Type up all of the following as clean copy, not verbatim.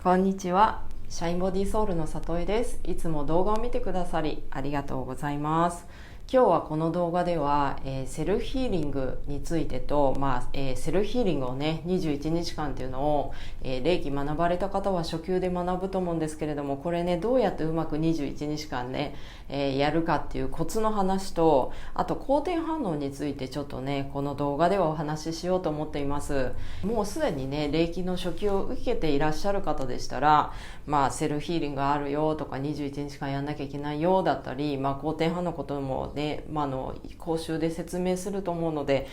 こんにちは。シャインボディソウルの里江です。いつも動画を見てくださりありがとうございます。今日はこの動画では、セルフヒーリングについてと、セルフヒーリングをね21日間っていうのを、霊気学ばれた方は初級で学ぶと思うんですけれども、これねどうやってうまく21日間ね、やるかっていうコツの話と、あと好転反応についてちょっとねこの動画ではお話ししようと思っています。もうすでにね霊気の初級を受けていらっしゃる方でしたら、セルフヒーリングあるよとか21日間やんなきゃいけないよだったり、好転反応のこともね、講習で説明すると思うので、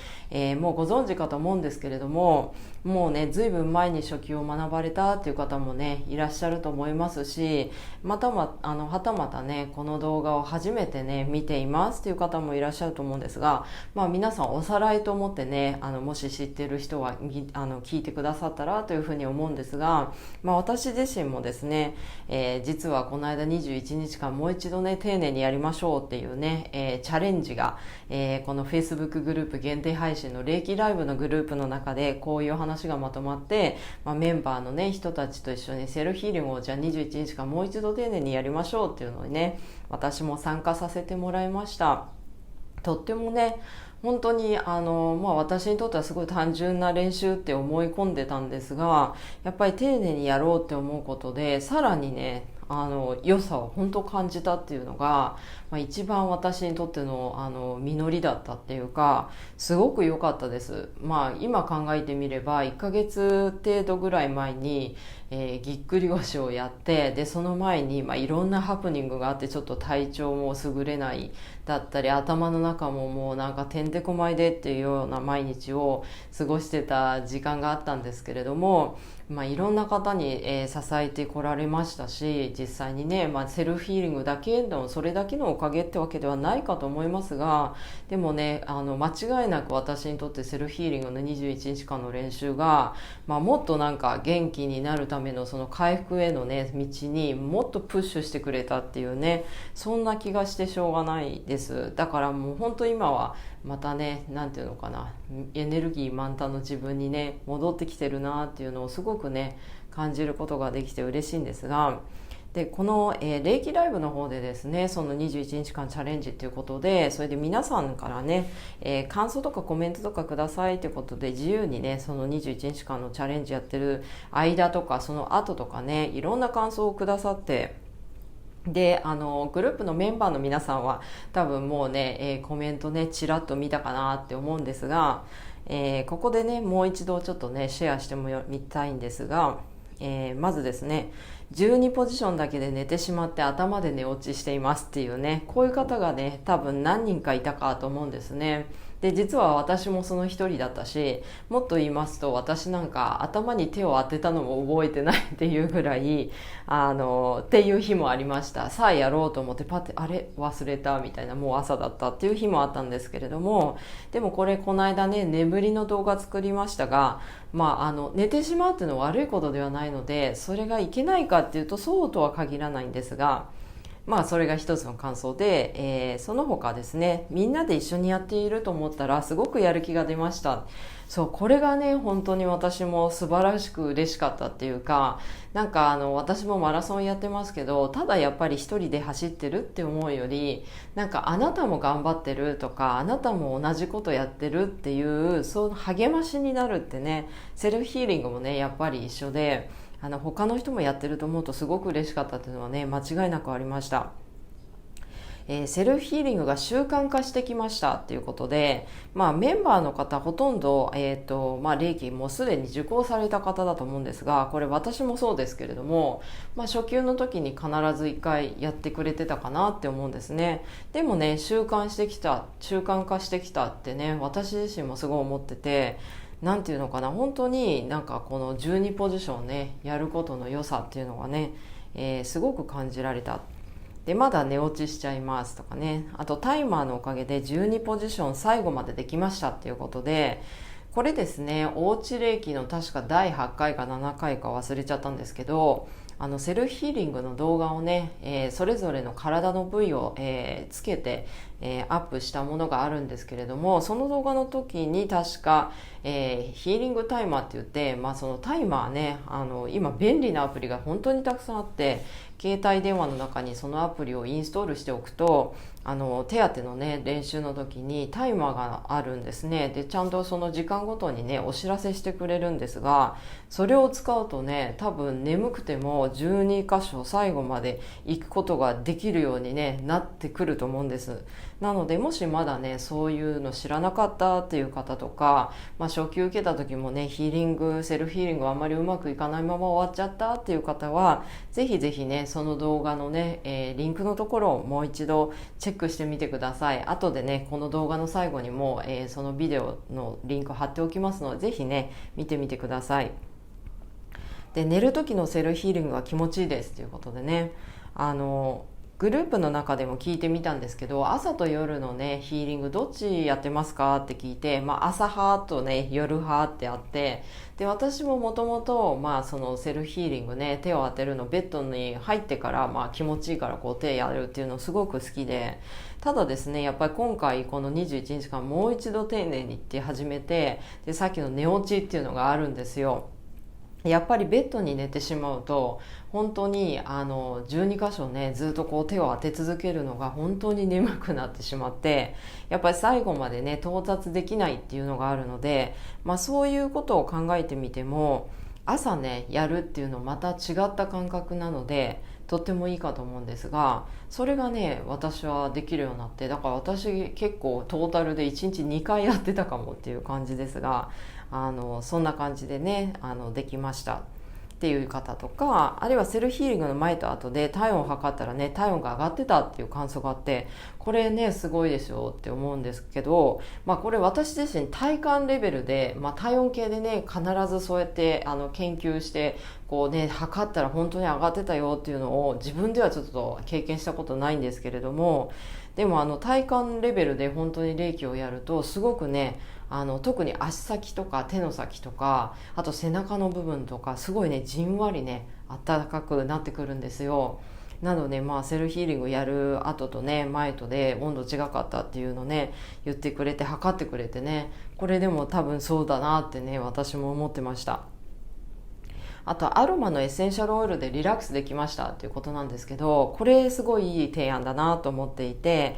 もうご存知かと思うんですけれども、もうねずいぶん前に初級を学ばれたっていう方もねいらっしゃると思いますし、はたまたねこの動画を初めてね見ていますっていう方もいらっしゃると思うんですが、皆さんおさらいと思ってね、もし知っている人は聞いてくださったらというふうに思うんですが、私自身もですね、実はこの間21日間もう一度ね丁寧にやりましょうっていうね、チャレンジが、この Facebook グループ限定配信の霊気ライブのグループの中でこういう話がまとまって、メンバーのね人たちと一緒にセルフヒーリングをじゃあ21日間もう一度丁寧にやりましょうっていうのにね私も参加させてもらいました。とってもね本当に私にとってはすごい単純な練習って思い込んでたんですが、やっぱり丁寧にやろうって思うことでさらにね良さを本当感じたっていうのが、一番私にとっての実りだったっていうか、すごく良かったです。今考えてみれば1ヶ月程度ぐらい前に、ぎっくり腰をやって、でその前に、いろんなハプニングがあってちょっと体調も優れないだったり、頭の中ももうなんかてんてこまいでっていうような毎日を過ごしてた時間があったんですけれども、いろんな方に、支えてこられましたし、実際にね、セルフヒーリングだけのそれだけのおかげってわけではないかと思いますが、でもね間違いなく私にとってセルフヒーリングの21日間の練習が、もっとなんか元気になるためのその回復へのね道にもっとプッシュしてくれたっていうね、そんな気がしてしょうがないです。だからもう本当今はまたね、なんていうのかな、エネルギー満タンの自分にね戻ってきてるなっていうのをすごくね感じることができて嬉しいんですが、でこの、霊気ライブの方でですね、その21日間チャレンジっていうことで、それで皆さんからね、感想とかコメントとかくださいってことで自由にねその21日間のチャレンジやってる間とかその後とかね、いろんな感想をくださって、でグループのメンバーの皆さんは多分もうね、コメントねちらっと見たかなって思うんですが、ここでねもう一度ちょっとねシェアしてみたいんですが、まずですね、12ポジションだけで寝てしまって頭で寝落ちしていますっていうね、こういう方がね多分何人かいたかと思うんですね。で実は私もその一人だったし、もっと言いますと私なんか頭に手を当てたのも覚えてないっていうぐらいっていう日もありました。さあやろうと思ってパッてあれ忘れたみたいな、もう朝だったっていう日もあったんですけれども、でもこれこの間ね眠りの動画作りましたが、寝てしまうっていうのは悪いことではないので、それがいけないかっていうとそうとは限らないんですが、それが一つの感想で、その他ですね、みんなで一緒にやっていると思ったらすごくやる気が出ました。そう、これがね本当に私も素晴らしく嬉しかったっていうか、なんか私もマラソンやってますけど、ただやっぱり一人で走ってるって思うより、なんかあなたも頑張ってるとか、あなたも同じことやってるっていうその励ましになるってね、セルフヒーリングもねやっぱり一緒で、他の人もやってると思うとすごく嬉しかったっていうのはね間違いなくありました。セルフヒーリングが習慣化してきましたっていうことで、メンバーの方ほとんど、霊気もうすでに受講された方だと思うんですが、これ私もそうですけれども、初級の時に必ず1回やってくれてたかなって思うんですね。でもね習慣化してきたってね私自身もすごい思ってて、なんていうのかな、本当になんかこの12ポジションねやることの良さっていうのがね、すごく感じられた。でまだ寝落ちしちゃいますとかね、あとタイマーのおかげで12ポジション最後までできましたっていうことで、これですね、おうち霊気の確か第8回か7回か忘れちゃったんですけど、セルフヒーリングの動画をね、それぞれの体の部位を、つけて、アップしたものがあるんですけれども、その動画の時に確か、ヒーリングタイマーって言って、そのタイマーね、今便利なアプリが本当にたくさんあって、携帯電話の中にそのアプリをインストールしておくと、手当のね練習の時にタイマーがあるんですね。でちゃんとその時間ごとにねお知らせしてくれるんですが、それを使うとね、多分眠くても12箇所最後まで行くことができるように、ね、なってくると思うんです。なのでもしまだねそういうの知らなかったっていう方とか、初級受けた時もねセルフヒーリングあんまりうまくいかないまま終わっちゃったっていう方は、ぜひぜひねその動画のね、リンクのところをもう一度チェックしてみてください。後でねこの動画の最後にも、そのビデオのリンク貼っておきますので、ぜひね見てみてください。で、寝る時のセルフヒーリングは気持ちいいですということでね、グループの中でも聞いてみたんですけど、朝と夜のねヒーリングどっちやってますかって聞いて、朝派とね夜派ってあって、で私ももともとそのセルフヒーリングね、手を当てるのベッドに入ってから、気持ちいいからこう手やるっていうのすごく好きで、ただですねやっぱり今回この21日間もう一度丁寧にって始めて、でさっきの寝落ちっていうのがあるんですよ。やっぱりベッドに寝てしまうと本当に12箇所ねずっとこう手を当て続けるのが本当に眠くなってしまって、やっぱり最後までね到達できないっていうのがあるので、そういうことを考えてみても朝ねやるっていうのまた違った感覚なのでとってもいいかと思うんですが、それがね私はできるようになって、だから私結構トータルで1日2回やってたかもっていう感じですが、そんな感じでねできましたっていう方とか、あるいはセルフヒーリングの前と後で体温を測ったらね体温が上がってたっていう感想があって、これねすごいでしょって思うんですけど、これ私自身体感レベルで、体温計でね必ずそうやって研究してこうね測ったら本当に上がってたよっていうのを自分ではちょっと経験したことないんですけれども、でも体感レベルで本当に霊気をやるとすごくね特に足先とか手の先とか、あと背中の部分とかすごいねじんわりね暖かくなってくるんですよ。なのでセルフヒーリングやる後とね前とで温度違かったっていうのね言ってくれて測ってくれてね、これでも多分そうだなってね私も思ってました。あとアロマのエッセンシャルオイルでリラックスできましたっていうことなんですけど、これすごいいい提案だなと思っていて、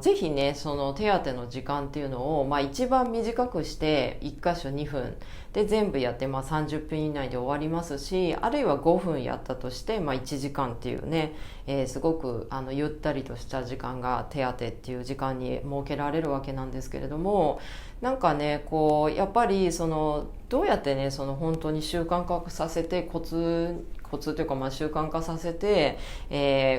ぜひねその手当の時間っていうのを、一番短くして1箇所2分で全部やって、30分以内で終わりますし、あるいは5分やったとして、1時間っていうね、すごくゆったりとした時間が手当っていう時間に設けられるわけなんですけれども、なんかねこうやっぱりどうやってね本当に習慣化させてコツというか習慣化させて、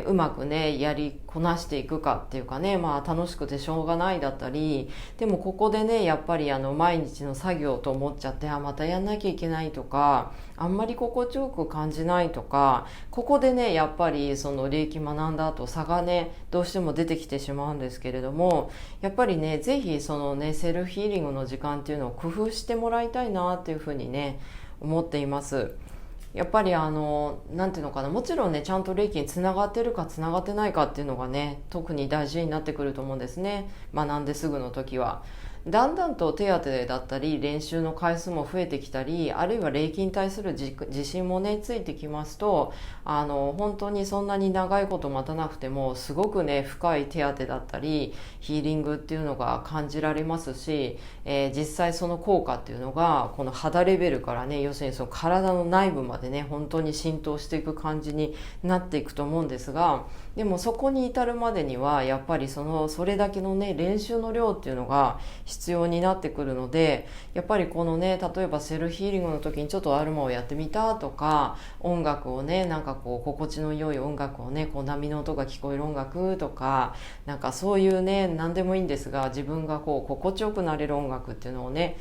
うまくねやりこなしていくかっていうかね、楽しくてしょうがないだったり、でもここでねやっぱり毎日の作業と思っちゃって、またやんなきゃいけないとか、あんまり心地よく感じないとか、ここでねやっぱり霊気学んだ後差がねどうしても出てきてしまうんですけれども、やっぱりねぜひセルフヒーリングの時間っていうのを工夫してもらいたいなっていうふうにね思っています。やっぱりなんていうのかな、もちろんねちゃんと霊気につながってるかつながってないかっていうのがね特に大事になってくると思うんですね。学んですぐの時はだんだんと手当だったり練習の回数も増えてきたり、あるいは霊気に対する自信もねついてきますと、本当にそんなに長いこと待たなくてもすごくね深い手当だったりヒーリングっていうのが感じられますし、実際その効果っていうのがこの肌レベルからね、要するにその体の内部までね本当に浸透していく感じになっていくと思うんですが、でもそこに至るまでにはやっぱりそれだけのね練習の量っていうのが必要になってくるので、やっぱりこのね例えばセルフヒーリングの時にちょっとアロマをやってみたとか、音楽をねなんかこう心地の良い音楽をねこう波の音が聞こえる音楽とか、なんかそういうね何でもいいんですが、自分がこう心地よくなれる音楽っていうのをね、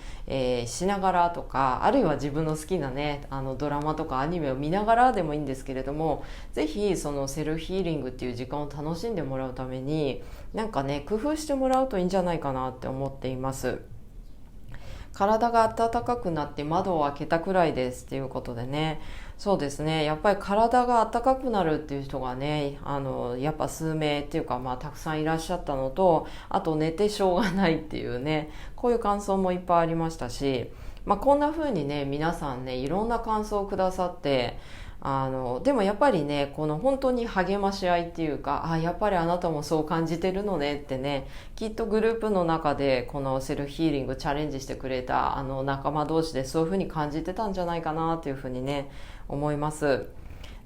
しながらとか、あるいは自分の好きなねドラマとかアニメを見ながらでもいいんですけれども、ぜひセルフヒーリングっていう時間を楽しんでもらうためになんかね工夫してもらうといいんじゃないかなって思っています。体が暖かくなって窓を開けたくらいですっていうことでね、そうですね、やっぱり体が暖かくなるっていう人がね、やっぱ数名っていうか、たくさんいらっしゃったのと、あと寝てしょうがないっていうね、こういう感想もいっぱいありましたし、こんな風にね、皆さんね、いろんな感想をくださって、でもやっぱりね、この本当に励まし合いっていうか、やっぱりあなたもそう感じてるのねってね、きっとグループの中でこのセルフヒーリングチャレンジしてくれた仲間同士でそういう風に感じてたんじゃないかなっていう風にね、思います。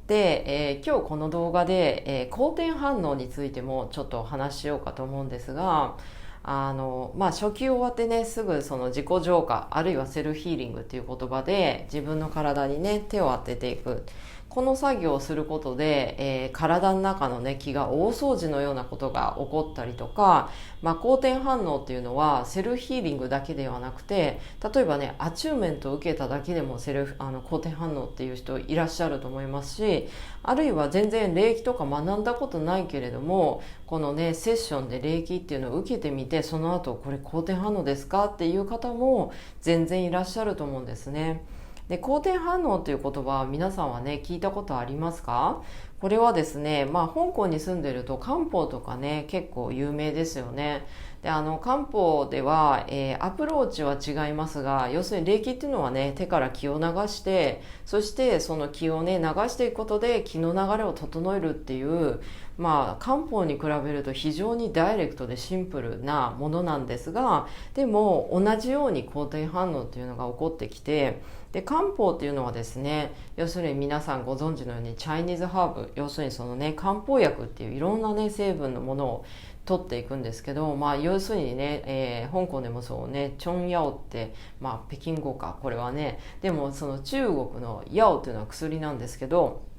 で、今日この動画で、好転反応についてもちょっとお話ししようかと思うんですが、初級終わってね、すぐその自己浄化あるいはセルフヒーリングっていう言葉で自分の体にね手を当てていく、この作業をすることで、体の中のね気が大掃除のようなことが起こったりとか、好転反応っていうのはセルフヒーリングだけではなくて、例えばねアチューメントを受けただけでも好転反応っていう人いらっしゃると思いますし、あるいは全然霊気とか学んだことないけれども、このねセッションで霊気っていうのを受けてみて、その後これ好転反応ですかっていう方も全然いらっしゃると思うんですね。で、好転反応という言葉、皆さんはね聞いたことありますか？これはですね、香港に住んでると漢方とかね結構有名ですよね。で、漢方では、アプローチは違いますが、要するに霊気っていうのはね手から気を流して、そしてその気をね流していくことで気の流れを整えるっていう、漢方に比べると非常にダイレクトでシンプルなものなんですが、でも同じように好転反応っていうのが起こってきて、で漢方っていうのはですね、要するに皆さんご存知のようにチャイニーズハーブ、要するにそのね漢方薬っていういろんなね成分のものを取っていくんですけど、要するにね、香港でもそうね、チョンヤオって、北京語かこれはね、でもその中国のヤオっていうのは薬なんですけど、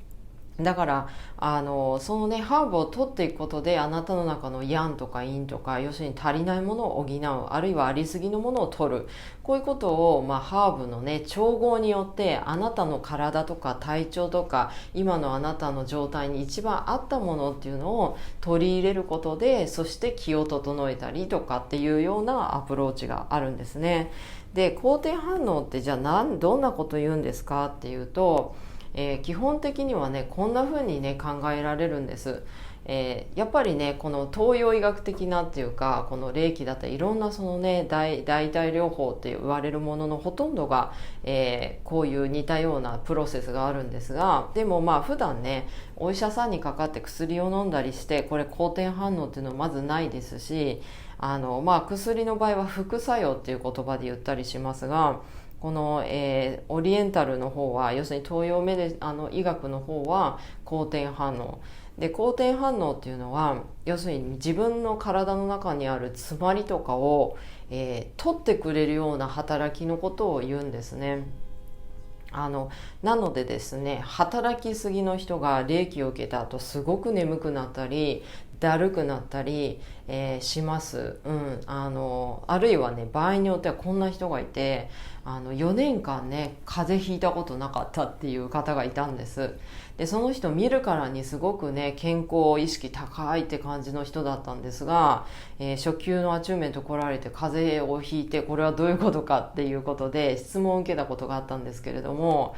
だからそのねハーブを取っていくことで、あなたの中のヤンとかインとか、要するに足りないものを補う、あるいはありすぎのものを取る、こういうことを、ハーブのね調合によって、あなたの体とか体調とか今のあなたの状態に一番合ったものっていうのを取り入れることで、そして気を整えたりとかっていうようなアプローチがあるんですね。で、好転反応ってじゃあどんなこと言うんですかっていうと、基本的にはねこんな風にね考えられるんです。やっぱりねこの東洋医学的なっていうか、この霊気だったりいろんなそのね代替療法って言われるもののほとんどが、こういう似たようなプロセスがあるんですが、でも普段ねお医者さんにかかって薬を飲んだりして、これ好転反応っていうのはまずないですし、薬の場合は副作用っていう言葉で言ったりしますが、この、オリエンタルの方は、要するに東洋医学の方は好転反応で、好転反応っていうのは要するに自分の体の中にある詰まりとかを、取ってくれるような働きのことを言うんですね。なのでですね、働きすぎの人が霊気を受けた後すごく眠くなったりだるくなったり、します、あるいはね場合によってはこんな人がいて、4年間ね風邪ひいたことなかったっていう方がいたんです。でその人見るからにすごくね健康意識高いって感じの人だったんですが、初級のアチューメント来られて風邪をひいて、これはどういうことかっていうことで質問を受けたことがあったんですけれども、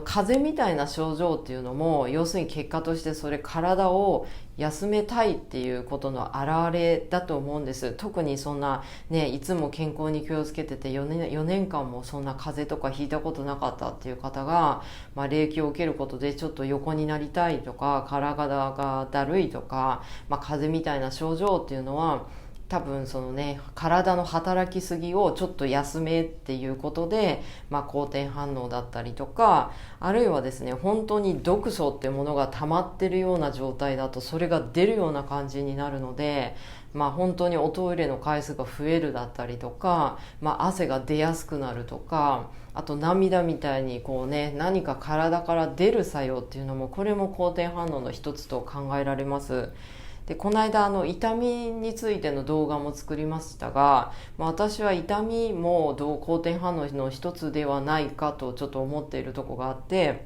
風邪みたいな症状っていうのも要するに結果としてそれ体を休めたいっていうことの表れだと思うんです。特にそんなねいつも健康に気をつけてて4年間もそんな風邪とかひいたことなかったっていう方が、霊気を受けることでちょっと横になりたいとか、体がだるいとか、風邪みたいな症状っていうのは多分そのね体の働きすぎをちょっと休めっていうことで、好転反応だったりとか、あるいはですね本当に毒素ってものが溜まってるような状態だとそれが出るような感じになるので、本当におトイレの回数が増えるだったりとか、汗が出やすくなるとか、あと涙みたいにこうね何か体から出る作用っていうのも、これも好転反応の一つと考えられます。でこの間痛みについての動画も作りましたが、私は痛みも好転反応の一つではないかとちょっと思っているところがあって、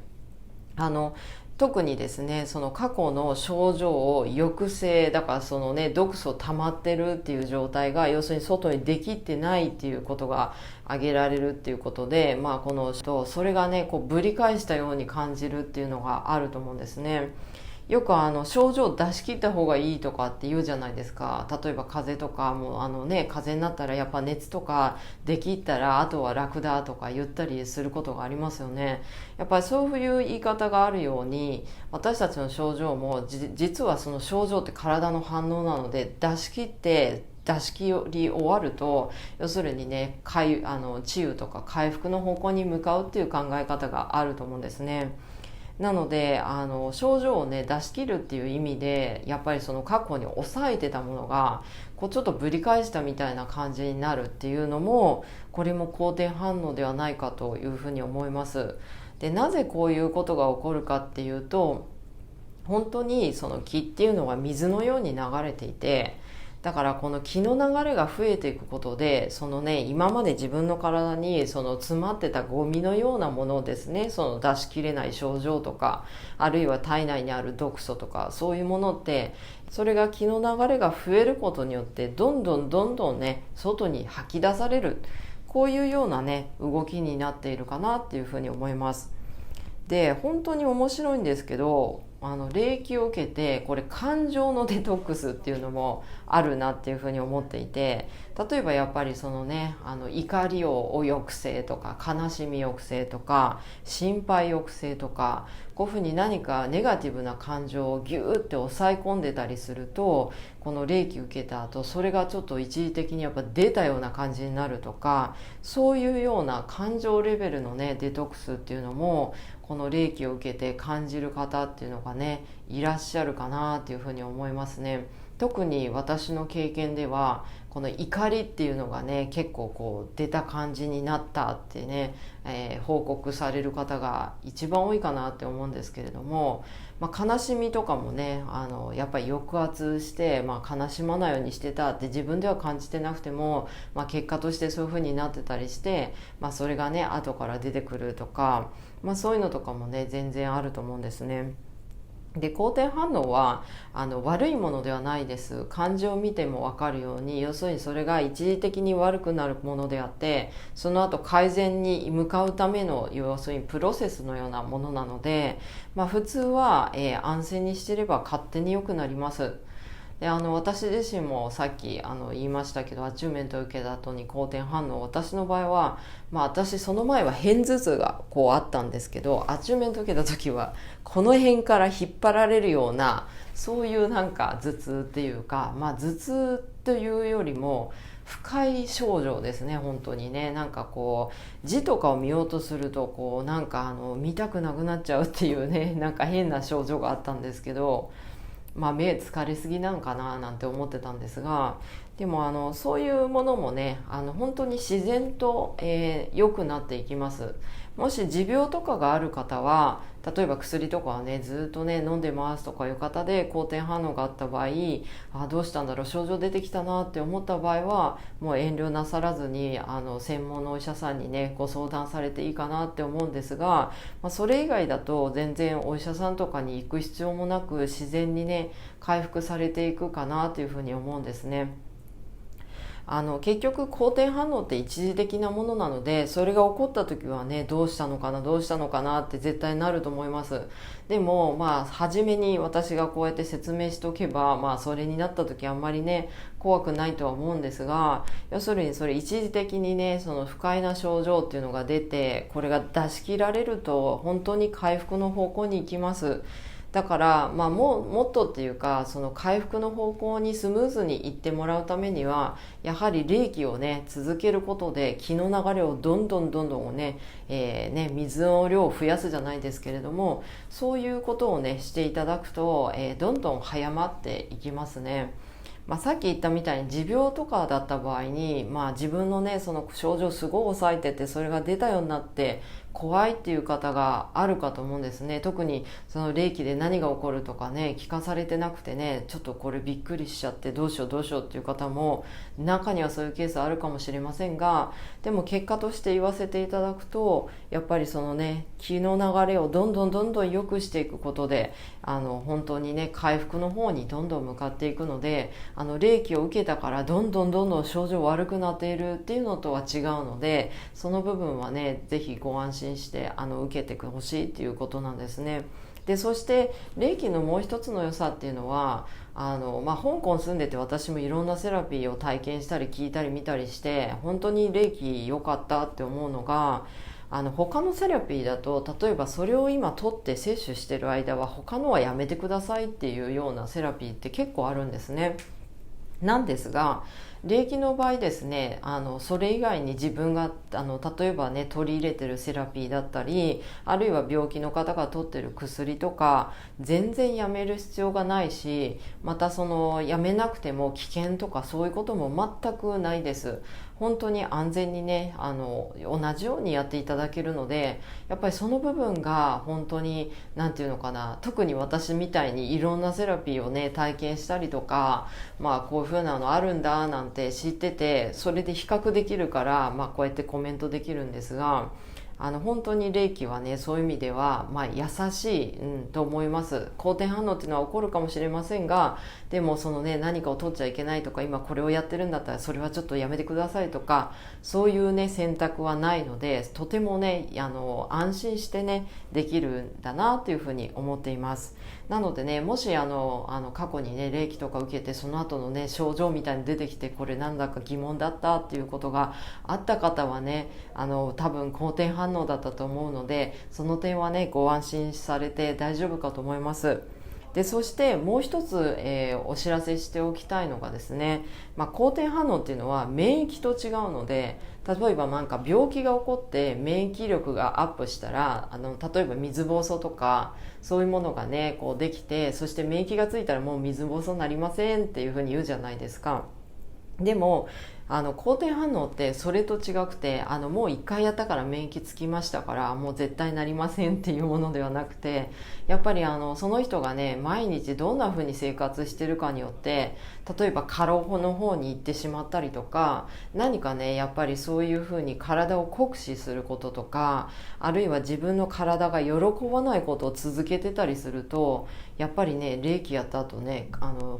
特にですねその過去の症状を抑制だからそのね毒素溜まってるっていう状態が要するに外にできてないっていうことが挙げられるっていうことで、この人それがねこうぶり返したように感じるっていうのがあると思うんですね。よく症状を出し切った方がいいとかって言うじゃないですか。例えば風邪とかも風邪になったらやっぱ熱とかできったらあとは楽だとか言ったりすることがありますよね。やっぱりそういう言い方があるように私たちの症状も実はその症状って体の反応なので出し切り終わると要するにね治癒とか回復の方向に向かうっていう考え方があると思うんですね。なので症状をね出し切るっていう意味でやっぱりその過去に抑えてたものがこうちょっとぶり返したみたいな感じになるっていうのもこれも好転反応ではないかというふうに思います。でなぜこういうことが起こるかっていうと本当にその気っていうのは水のように流れていてだからこの気の流れが増えていくことでそのね今まで自分の体にその詰まってたゴミのようなものですねその出し切れない症状とかあるいは体内にある毒素とかそういうものってそれが気の流れが増えることによってどんどんね外に吐き出されるこういうようなね動きになっているかなっていうふうに思います。で本当に面白いんですけど霊気を受けてこれ感情のデトックスっていうのもあるなっていうふうに思っていて例えばやっぱりそのね怒りを抑制とか悲しみ抑制とか心配抑制とかこういうふうに何かネガティブな感情をギューって抑え込んでたりするとこの霊気受けた後それがちょっと一時的にやっぱ出たような感じになるとかそういうような感情レベルのねデトックスっていうのもこの霊気を受けて感じる方っていうのがねいらっしゃるかなっていうふうに思いますね。特に私の経験ではこの怒りっていうのがね結構こう出た感じになったってね、報告される方が一番多いかなって思うんですけれども、悲しみとかもねやっぱり抑圧して、悲しまないようにしてたって自分では感じてなくても、結果としてそういう風になってたりして、それがね後から出てくるとか、そういうのとかもね全然あると思うんですね。で好転反応は悪いものではないです。感情を見ても分かるように要するにそれが一時的に悪くなるものであってその後改善に向かうための要するにプロセスのようなものなので、普通は、安静にしていれば勝手に良くなります。で私自身もさっき言いましたけどアチューメントを受けた後に好転反応私の場合は、私その前は片頭痛がこうあったんですけどアチューメントを受けた時はこの辺から引っ張られるようなそういうなんか頭痛っていうか、頭痛というよりも不快症状ですね。本当にねなんかこう字とかを見ようとするとこうなんか見たくなくなっちゃうっていうねなんか変な症状があったんですけど目疲れすぎなんかななんて思ってたんですがでもそういうものもね本当に自然と、良くなっていきます。もし持病とかがある方は例えば薬とかはねずっとね飲んでますとかいう方で好転反応があった場合どうしたんだろう症状出てきたなって思った場合はもう遠慮なさらずに専門のお医者さんにねご相談されていいかなって思うんですが、それ以外だと全然お医者さんとかに行く必要もなく自然にね回復されていくかなというふうに思うんですね。結局好転反応って一時的なものなのでそれが起こった時はねどうしたのかなって絶対なると思います。でも初めに私がこうやって説明しておけばそれになった時あんまりね怖くないとは思うんですが要するにそれ一時的にねその不快な症状っていうのが出てこれが出し切られると本当に回復の方向に行きます。だからもっとっていうかその回復の方向にスムーズにいってもらうためにはやはり霊気をね続けることで気の流れをどんどんね、水の量を増やすじゃないですけれどもそういうことをねしていただくと、どんどん早まっていきますね。さっき言ったみたいに持病とかだった場合に、自分のねその症状すごい抑えててそれが出たようになって怖いっていう方があるかと思うんですね。特にその霊気で何が起こるとかね聞かされてなくてね、ちょっとこれびっくりしちゃってどうしようどうしようっていう方も中にはそういうケースあるかもしれませんが、でも結果として言わせていただくと、やっぱりそのね気の流れをどんどん良くしていくことで本当にね回復の方にどんどん向かっていくので、霊気を受けたからどんどん症状悪くなっているっていうのとは違うので、その部分はねぜひご安心して受けてほしいっていうことなんですね。でそして霊気のもう一つの良さっていうのは香港住んでて私もいろんなセラピーを体験したり聞いたり見たりして本当に霊気良かったって思うのが、他のセラピーだと例えばそれを今取って摂取してる間は他のはやめてくださいっていうようなセラピーって結構あるんですね。なんですが霊気の場合ですね、それ以外に自分が例えばね取り入れてるセラピーだったり、あるいは病気の方が取ってる薬とか全然やめる必要がないし、またそのやめなくても危険とかそういうことも全くないです。本当に安全にね同じようにやっていただけるので、やっぱりその部分が本当になんていうのかな、特に私みたいにいろんなセラピーをね体験したりとか、こういう風なのあるんだなんて知ってて、それで比較できるから、こうやってコメントできるんですが、本当に霊気はねそういう意味では、優しい、と思います。好転反応っていうのは起こるかもしれませんが、でもそのね何かを取っちゃいけないとか、今これをやってるんだったらそれはちょっとやめてくださいとか、そういうね選択はないので、とてもね安心してねできるんだなというふうに思っています。なのでね、もし過去にね霊気とか受けてその後のね症状みたいに出てきて、これなんだか疑問だったっていうことがあった方はね多分好転反応だったと思うので、その点はねご安心されて大丈夫かと思います。でそしてもう一つ、お知らせしておきたいのがですね、好転反応っていうのは免疫と違うので、例えばなんか病気が起こって免疫力がアップしたら例えば水疱瘡とかそういうものがねこうできて、そして免疫がついたらもう水疱瘡になりませんっていうふうに言うじゃないですか。でも好転反応ってそれと違くて、もう一回やったから免疫つきましたからもう絶対なりませんっていうものではなくて、やっぱりその人がね毎日どんな風に生活してるかによって、例えば過労の方に行ってしまったりとか、何かねやっぱりそういう風に体を酷使することとか、あるいは自分の体が喜ばないことを続けてたりすると、やっぱりね霊気やった後ね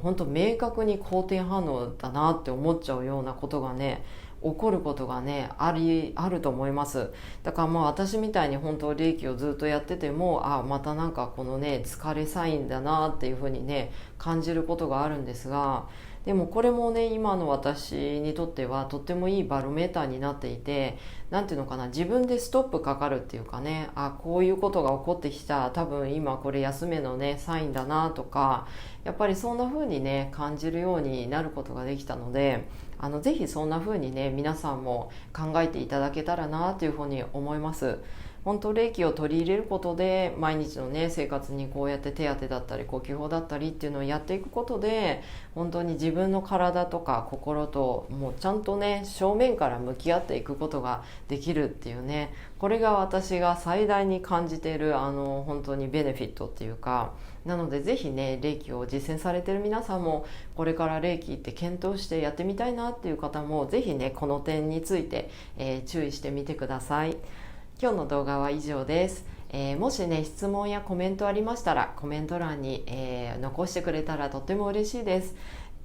本当明確に好転反応だなって思っちゃうようなことがね起こることがねあると思います。だから私みたいに本当霊気をずっとやってても、またなんかこのね疲れサインだなっていうふうにね感じることがあるんですが、でもこれもね今の私にとってはとってもいいバロメーターになっていて、なんていうのかな、自分でストップかかるっていうかね、こういうことが起こってきた、多分今これ休めのねサインだなとか、やっぱりそんな風にね感じるようになることができたので、ぜひそんな風にね皆さんも考えていただけたらなというふうに思います。本当霊気を取り入れることで毎日のね生活にこうやって手当だったり呼吸法だったりっていうのをやっていくことで、本当に自分の体とか心ともうちゃんとね正面から向き合っていくことができるっていうね、これが私が最大に感じている本当にベネフィットっていうか、なのでぜひね霊気を実践されている皆さんも、これから霊気って検討してやってみたいなっていう方もぜひねこの点について、注意してみてください。今日の動画は以上です。もしね質問やコメントありましたらコメント欄に、残してくれたらとっても嬉しいです。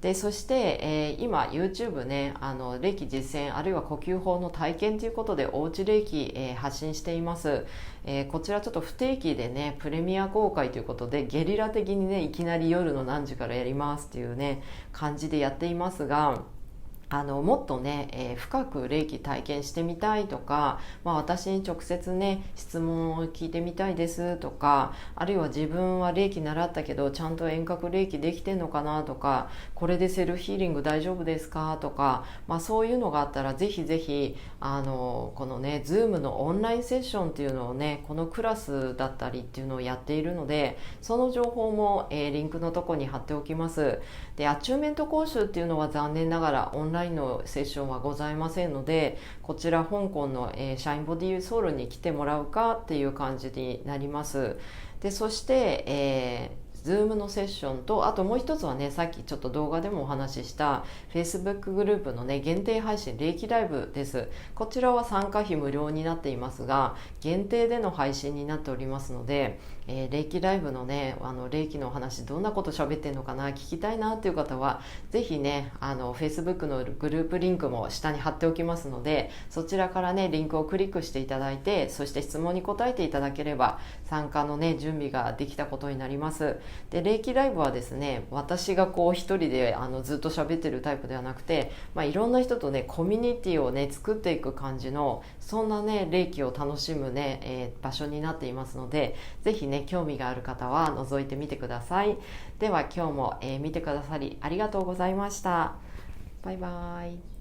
でそして、今 YouTube ね霊気実践あるいは呼吸法の体験ということでおうち霊気、発信しています。こちらちょっと不定期でねプレミア公開ということでゲリラ的にねいきなり夜の何時からやりますっていうね感じでやっていますが、もっとね、深く霊気体験してみたいとか、私に直接ね質問を聞いてみたいですとか、あるいは自分は霊気習ったけどちゃんと遠隔霊気できてんのかなとか、これでセルフヒーリング大丈夫ですかとか、そういうのがあったらぜひぜひこのね Zoom のオンラインセッションっていうのをねこのクラスだったりっていうのをやっているので、その情報も、リンクのとこに貼っておきます。でアチューメント講習っていうのは残念ながらオンラインラインのセッションはございませんので、こちら香港の、シャインボディソウルに来てもらうかっていう感じになります。でそして、Zoom のセッションと、あともう一つはね、さっきちょっと動画でもお話しした Facebook グループのね、限定配信、霊気ライブです。こちらは参加費無料になっていますが、限定での配信になっておりますので、霊気ライブのね、霊気のお話、どんなこと喋ってんのかな、聞きたいなっていう方は、ぜひね、Facebook のグループリンクも下に貼っておきますので、そちらからね、リンクをクリックしていただいて、そして質問に答えていただければ、参加のね、準備ができたことになります。で霊気ライブはですね、私がこう一人でずっと喋ってるタイプではなくて、いろんな人とねコミュニティをね作っていく感じの、そんなね霊気を楽しむね、場所になっていますので、ぜひね興味がある方は覗いてみてください。では今日も、見てくださりありがとうございました。バイバイ。